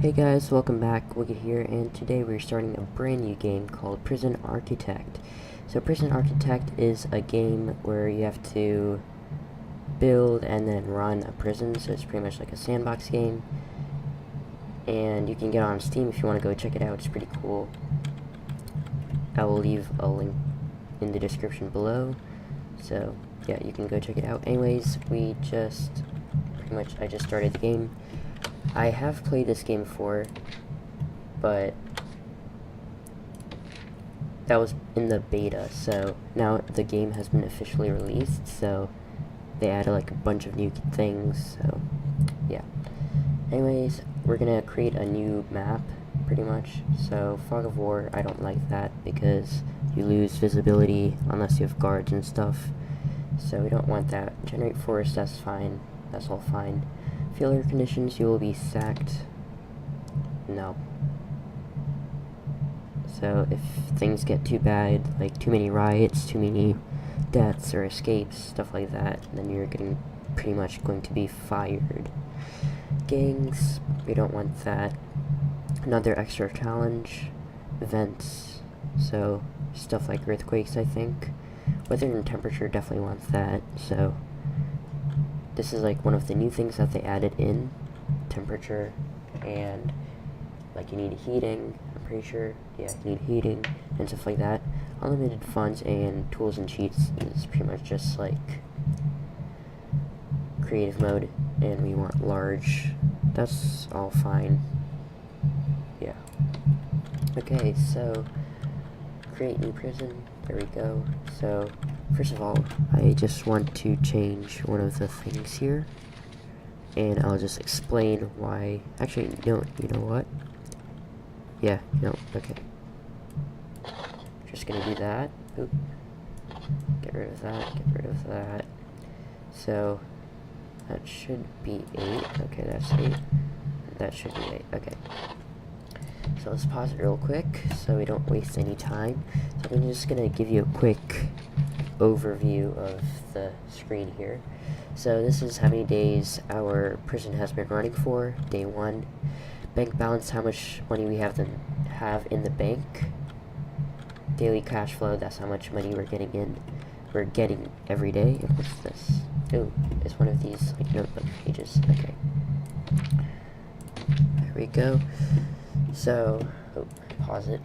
Hey guys, welcome back, Wicked here, and today we're starting a brand new game called Prison Architect. So Prison Architect is a game where you have to build and then run a prison, so it's pretty much like a sandbox game. And you can get on Steam if you want to go check it out, it's pretty cool. I will leave a link in the description below, so yeah, you can go check it out. Anyways, I just started the game. I have played this game before, but that was in the beta, so now the game has been officially released, so they added like a bunch of new things, so yeah. Anyways, we're gonna create a new map, pretty much. So Fog of War, I don't like that because you lose visibility unless you have guards and stuff, so we don't want that. Generate forest, that's fine, that's all fine. Failure conditions, you will be sacked. No. So if things get too bad, like too many riots, too many deaths or escapes, stuff like that, then you're pretty much going to be fired. Gangs, we don't want that. Another extra challenge. Events, so stuff like earthquakes, I think. Weather and temperature definitely wants that, so this is like one of the new things that they added in, temperature, and like you need heating, I'm pretty sure, yeah, you need heating, and stuff like that. Unlimited funds and tools and cheats is pretty much just like creative mode, and we want large, that's all fine, yeah. Okay, so create new prison, there we go. So first of all, I just want to change one of the things here, and I'll just explain why. Actually, no, you know what? Yeah, no, okay. Just gonna do that. Oop. Get rid of that, get rid of that. So that should be 8. Okay, that's 8. That should be 8. Okay. So let's pause it real quick so we don't waste any time. So I'm just gonna give you a quick overview of the screen here. So this is how many days our prison has been running for. Day 1. Bank balance, how much money we have in the bank. Daily cash flow, that's how much money we're getting every day. And what's this? Oh, it's one of these like notebook pages. Okay. There we go. So, pause it.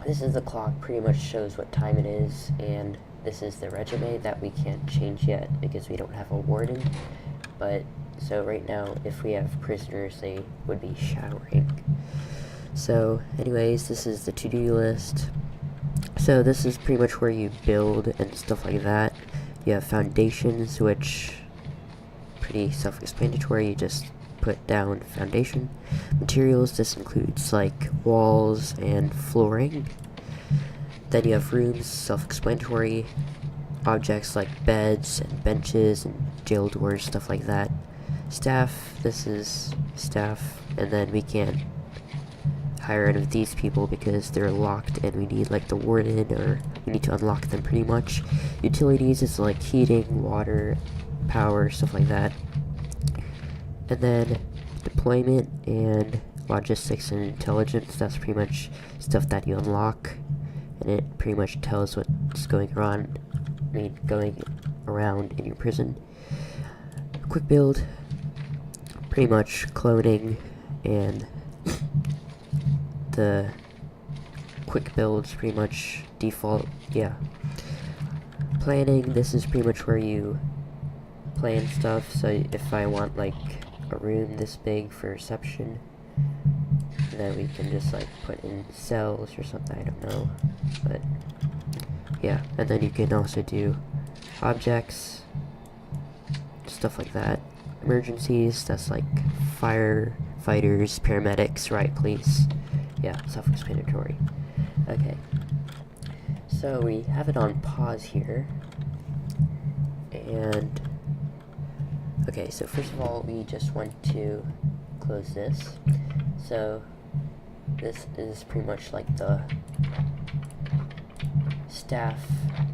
This is the clock, pretty much shows what time it is, and this is the resume that we can't change yet because we don't have a warden. But, so right now, if we have prisoners, they would be showering. So, anyways, this is the to-do list. So this is pretty much where you build and stuff like that. You have foundations, which pretty self-explanatory, you just put down foundation. Materials, this includes like walls and flooring. Then you have rooms, self-explanatory. Objects like beds and benches and jail doors, stuff like that. Staff, this is staff, and then we can't hire any of these people because they're locked and we need like the warden, or we need to unlock them pretty much. Utilities is like heating, water, power, stuff like that. And then deployment and logistics and intelligence, that's pretty much stuff that you unlock, and it pretty much tells what's going around in your prison. Quick build, pretty much cloning, and the quick builds pretty much default, yeah. Planning, this is pretty much where you plan stuff, so if I want like a room this big for reception, then we can just like put in cells or something, I don't know, but yeah. And then you can also do objects, stuff like that. Emergencies, that's like firefighters, paramedics, right, police, yeah, self-explanatory. Okay, so we have it on pause here, and okay, so first of all, we just want to close this. So this is pretty much like the staff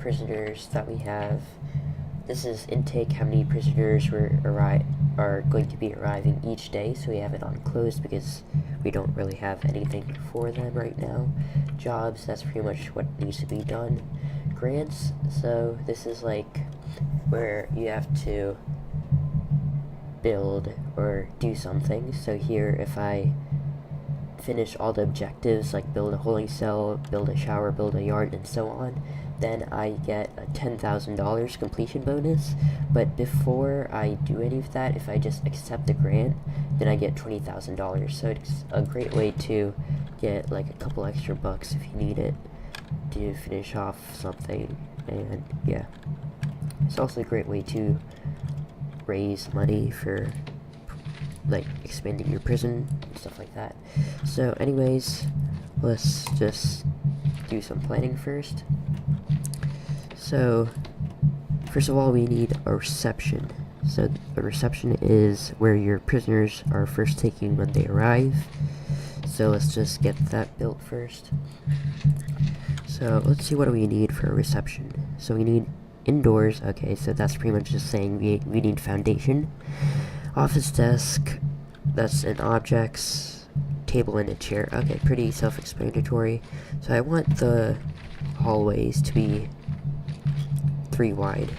prisoners that we have. This is intake, how many prisoners were are going to be arriving each day, so we have it on closed because we don't really have anything for them right now. Jobs, that's pretty much what needs to be done. Grants, so this is like where you have to build or do something. So here, if I finish all the objectives, like build a holding cell, build a shower, build a yard, and so on, then I get a $10,000 completion bonus. But before I do any of that, if I just accept the grant, then I get $20,000. So it's a great way to get like a couple extra bucks if you need it to finish off something. And yeah, it's also a great way to raise money for like expanding your prison and stuff like that. So anyways, let's just do some planning first. So first of all, we need a reception. So a reception is where your prisoners are first taken when they arrive. So let's just get that built first. So let's see, what do we need for a reception? So we need indoors. Okay, so that's pretty much just saying we need foundation. Office desk, that's an objects, table and a chair. Okay, pretty self-explanatory. So I want the hallways to be 3 wide,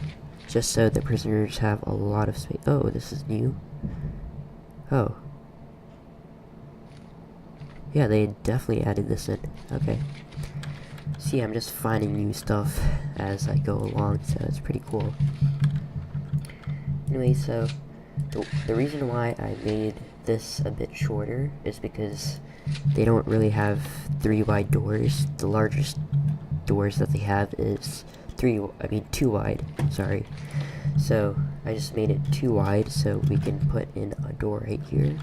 just so the prisoners have a lot of space. Oh, this is new. Oh. Yeah, they definitely added this in. Okay. See, I'm just finding new stuff as I go along, so it's pretty cool. Anyway, so the reason why I made this a bit shorter is because they don't really have 3 wide doors. The largest doors that they have is 2 wide, sorry. So I just made it 2 wide so we can put in a door right here.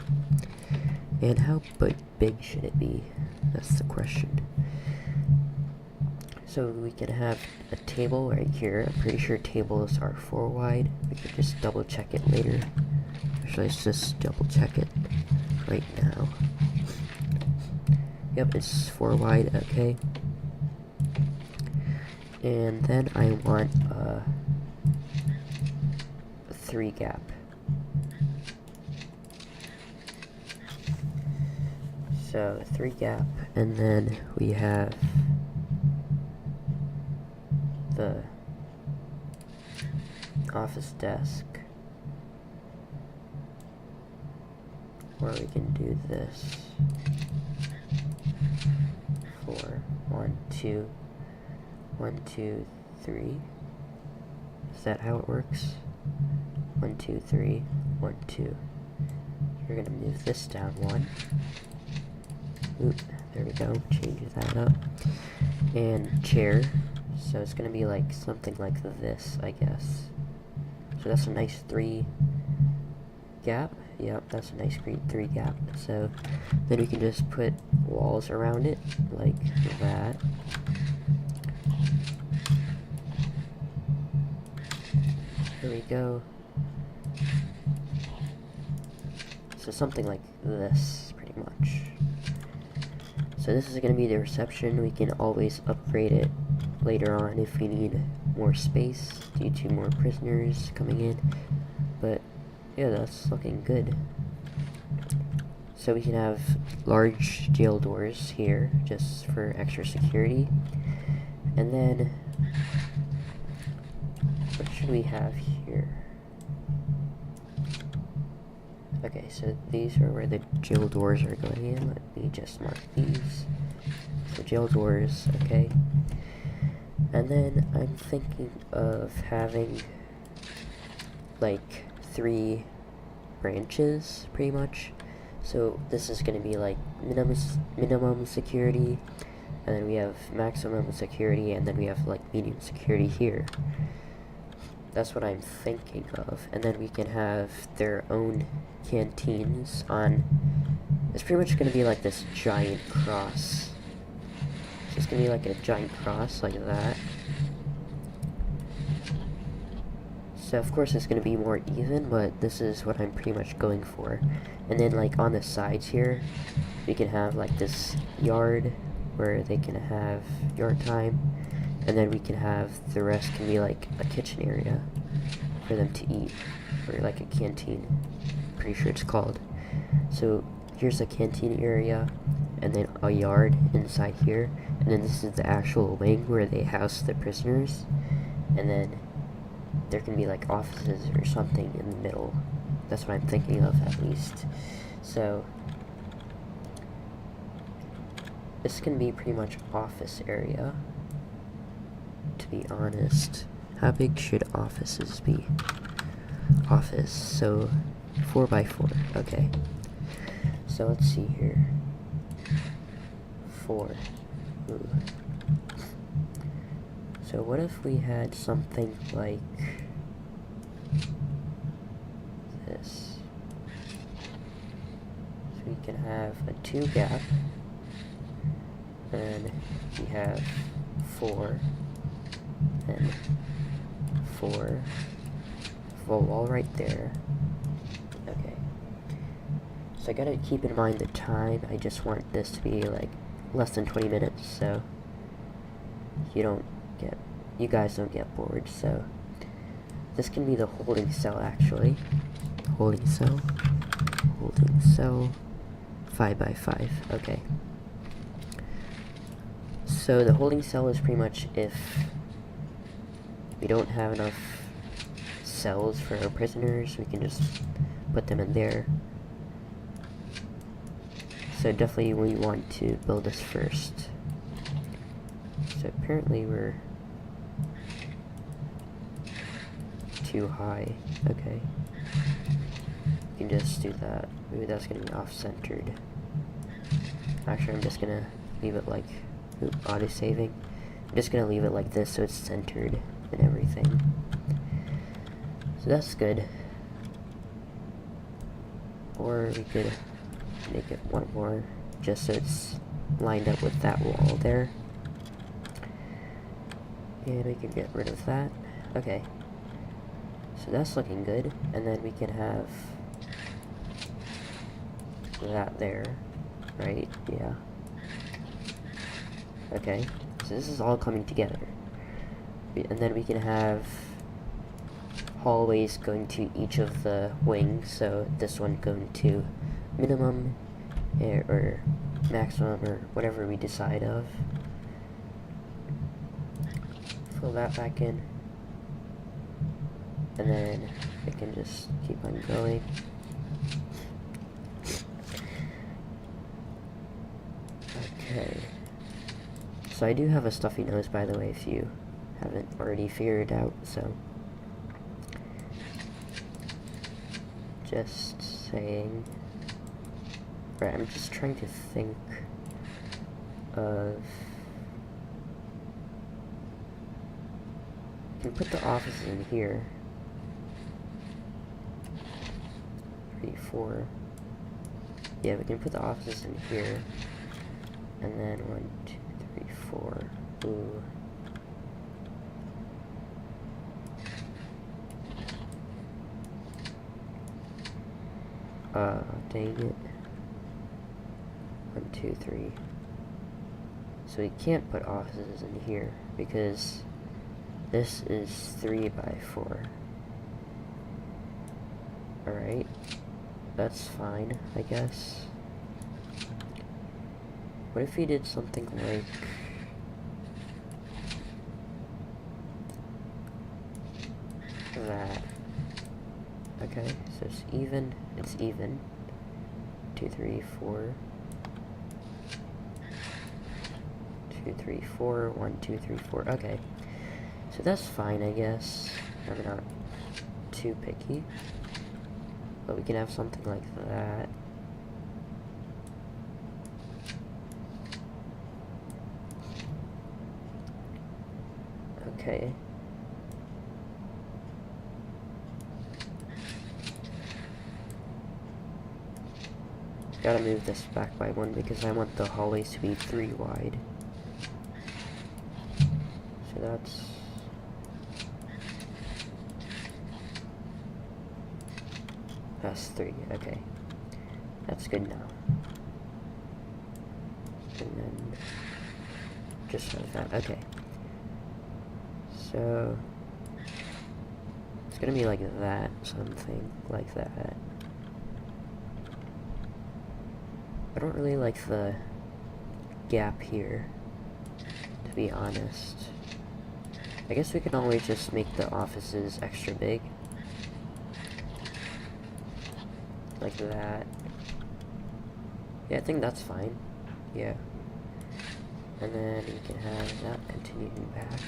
And how big should it be? That's the question. So we can have a table right here. I'm pretty sure tables are 4 wide. We can just double check it later. Actually, let's just double check it right now. Yep, it's 4 wide, okay. And then I want a 3 gap. So 3 gap, and then we have the office desk, or we can do this for 1, 2, 1, 2, 3. Is that how it works? 1, 2, 3, 1, 2. You're gonna move this down 1. Oop, there we go. Change that up. And chair. So it's gonna be like something like this, I guess. So that's a nice 3 gap. Yep, that's a nice 3 gap. So then we can just put walls around it like that. There we go. So something like this, pretty much. So this is going to be the reception. We can always upgrade it later on if we need more space due to more prisoners coming in. But yeah, that's looking good. So we can have large jail doors here just for extra security. And then what should we have here? Okay, so these are where the jail doors are going in. Let me just mark these. So jail doors, okay. And then I'm thinking of having like 3 branches, pretty much. So this is going to be like minimum security, and then we have maximum security, and then we have like medium security here. That's what I'm thinking of. And then we can have their own canteens on. It's pretty much going to be like this giant cross. So it's going to be like a giant cross like that. So of course it's going to be more even, but this is what I'm pretty much going for. And then like on the sides here, we can have like this yard where they can have yard time. And then we can have the rest can be like a kitchen area for them to eat. or like a canteen. Pretty sure it's called. So here's a canteen area, and then a yard inside here, and then this is the actual wing where they house the prisoners, and then there can be like offices or something in the middle. That's what I'm thinking of, at least. So this can be pretty much office area, to be honest. How big should offices be? Office, so 4x4, okay. So let's see here. 4. Ooh. So what if we had something like this? So we can have a 2 gap, and we have 4, and 4, full wall right there. Okay. So I gotta keep in mind the time. I just want this to be like less than 20 minutes, so you guys don't get bored. So this can be the holding cell, actually. Holding cell, 5x5, okay. So the holding cell is pretty much if we don't have enough cells for our prisoners, we can just put them in there. So definitely we want to build this first. So apparently we're too high. Okay. We can just do that. Maybe that's gonna be off-centered. Actually, I'm just gonna leave it like auto-saving. I'm just gonna leave it like this so it's centered and everything. So that's good. Or we could make it one more just so it's lined up with that wall there. And we can get rid of that. Okay. So that's looking good. And then we can have that there. Right? Yeah. Okay. So this is all coming together. And then we can have hallways going to each of the wings. So this one going to minimum or maximum or whatever we decide of. Fill that back in, and then it can just keep on going. Okay, so I do have a stuffy nose, by the way, if you haven't already figured it out. So just saying. Right, I'm just trying to think of... I can put the offices in here. 3, 4. Yeah, we can put the offices in here. And then 1, 2, 3, 4. Ooh. Dang it. 1, 2, 3. So we can't put offices in here because this is 3x4. Alright. That's fine, I guess. What if we did something like... that? Okay, so it's even. 2, 3, 4. 2, 3, 4. 1, 2, 3, 4. Okay. So that's fine, I guess. I'm not too picky. But we can have something like that. Okay. Gotta move this back by 1 because I want the hallways to be 3 wide. So that's 3, okay. That's good now. And then just like that, okay. So it's gonna be like that, something like that. I don't really like the gap here, to be honest. I guess we can always just make the offices extra big. Like that. Yeah, I think that's fine. Yeah. And then we can have that continuing back.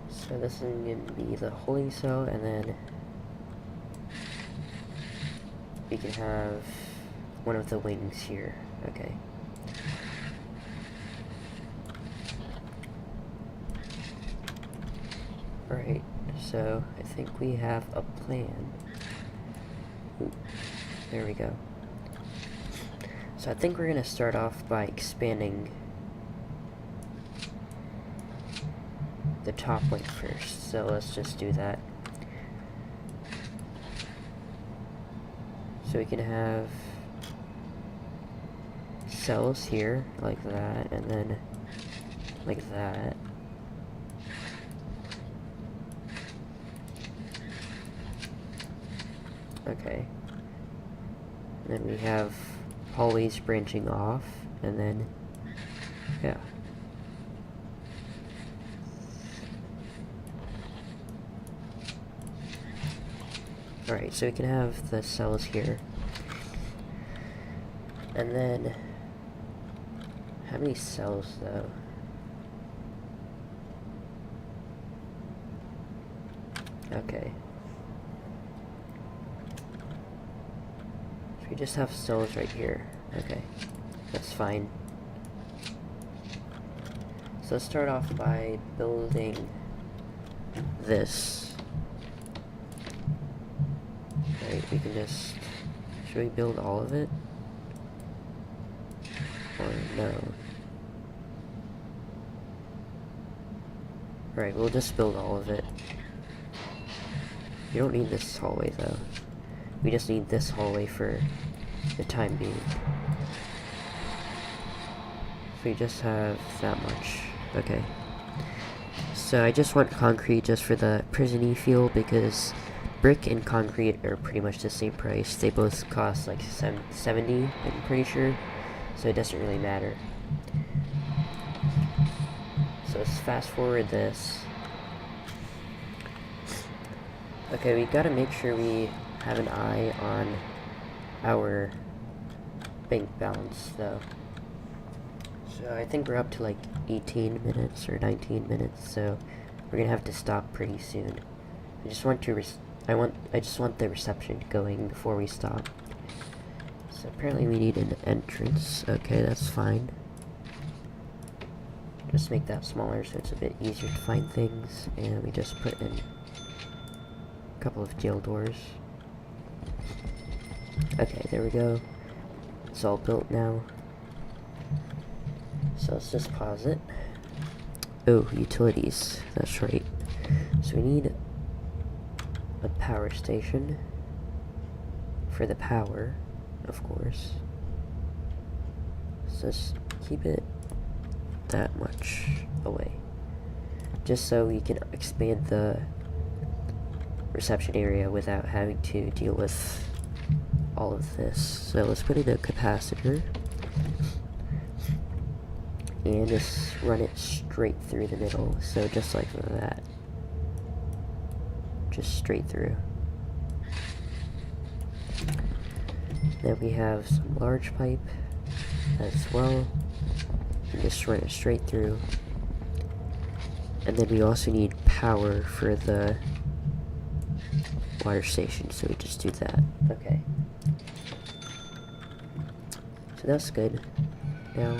So this is going to be the holding cell, and then we can have one of the wings here. Okay. Alright, so I think we have a plan. Ooh, there we go. So I think we're going to start off by expanding the top wing first. So let's just do that. So we can have cells here, like that, and then like that. Okay. And then we have hallways branching off, and then, yeah. Alright, so we can have the cells here. And then, how many cells though? Okay. So we just have cells right here. Okay, that's fine. So let's start off by building this. Right, we can just... should we build all of it? Or no? Right, we'll just build all of it. You don't need this hallway though. We just need this hallway for the time being. So we just have that much. Okay. So I just want concrete just for the prison-y feel, because brick and concrete are pretty much the same price. They both cost like 70, I'm pretty sure. So it doesn't really matter. So let's fast forward this. Okay, we gotta make sure we have an eye on our bank balance though. So I think we're up to like 18 minutes or 19 minutes, so we're gonna have to stop pretty soon. I just want to I just want the reception going before we stop. So apparently we need an entrance. Okay, that's fine. Just make that smaller so it's a bit easier to find things, and we just put in a couple of jail doors. Okay, there we go. It's all built now. So let's just pause it. Oh, utilities. That's right. So we need a power station for the power, of course. So let's keep it that much away, just so we can expand the reception area without having to deal with all of this. So let's put in a capacitor and just run it straight through the middle, so just like that, just straight through. Then we have some large pipe as well, and just run it straight through. And then we also need power for the water station, so we just do that. Okay. So that's good. Now,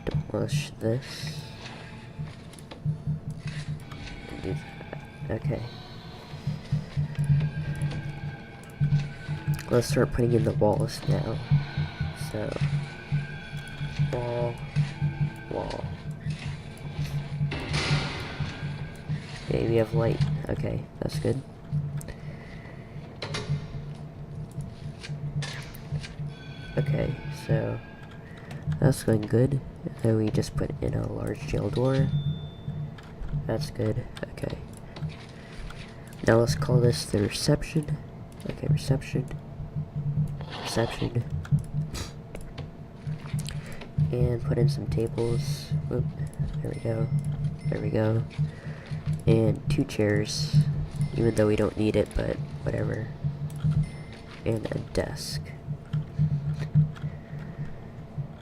demolish this. And do that. Okay. Let's start putting in the walls now. So, wall. Okay, we have light. Okay, that's good. Okay, so that's going good. Then we just put in a large jail door. That's good. Okay. Now let's call this the reception. Okay, reception. Reception. And put in some tables. Oop, there we go. There we go. And 2 chairs, even though we don't need it, but whatever. And a desk.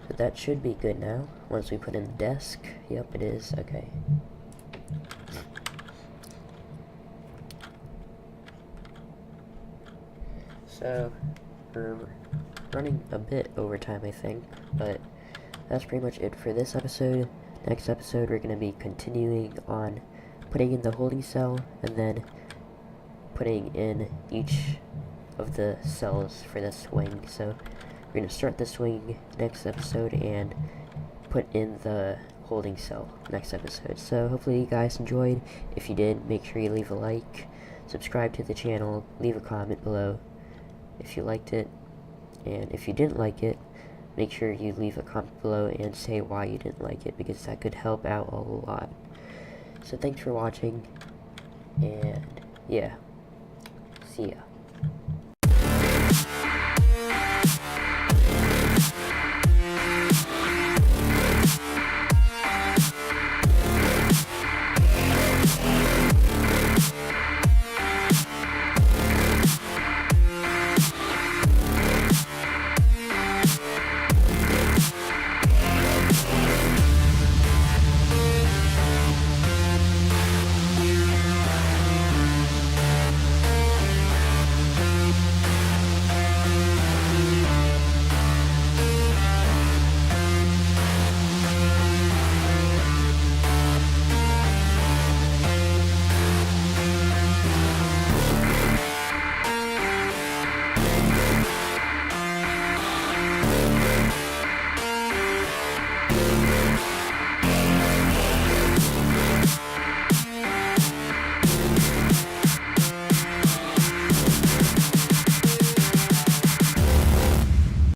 So that should be good now. Once we put in the desk. Yep, it is. Okay. So, we're running a bit over time, I think, but that's pretty much it for this episode. Next episode, we're going to be continuing on putting in the holding cell, and then putting in each of the cells for the swing. So, we're going to start the swing next episode, and put in the holding cell next episode. So, hopefully you guys enjoyed. If you did, make sure you leave a like, subscribe to the channel, leave a comment below if you liked it, and if you didn't like it, make sure you leave a comment below and say why you didn't like it, because that could help out a lot. So thanks for watching, and yeah, see ya.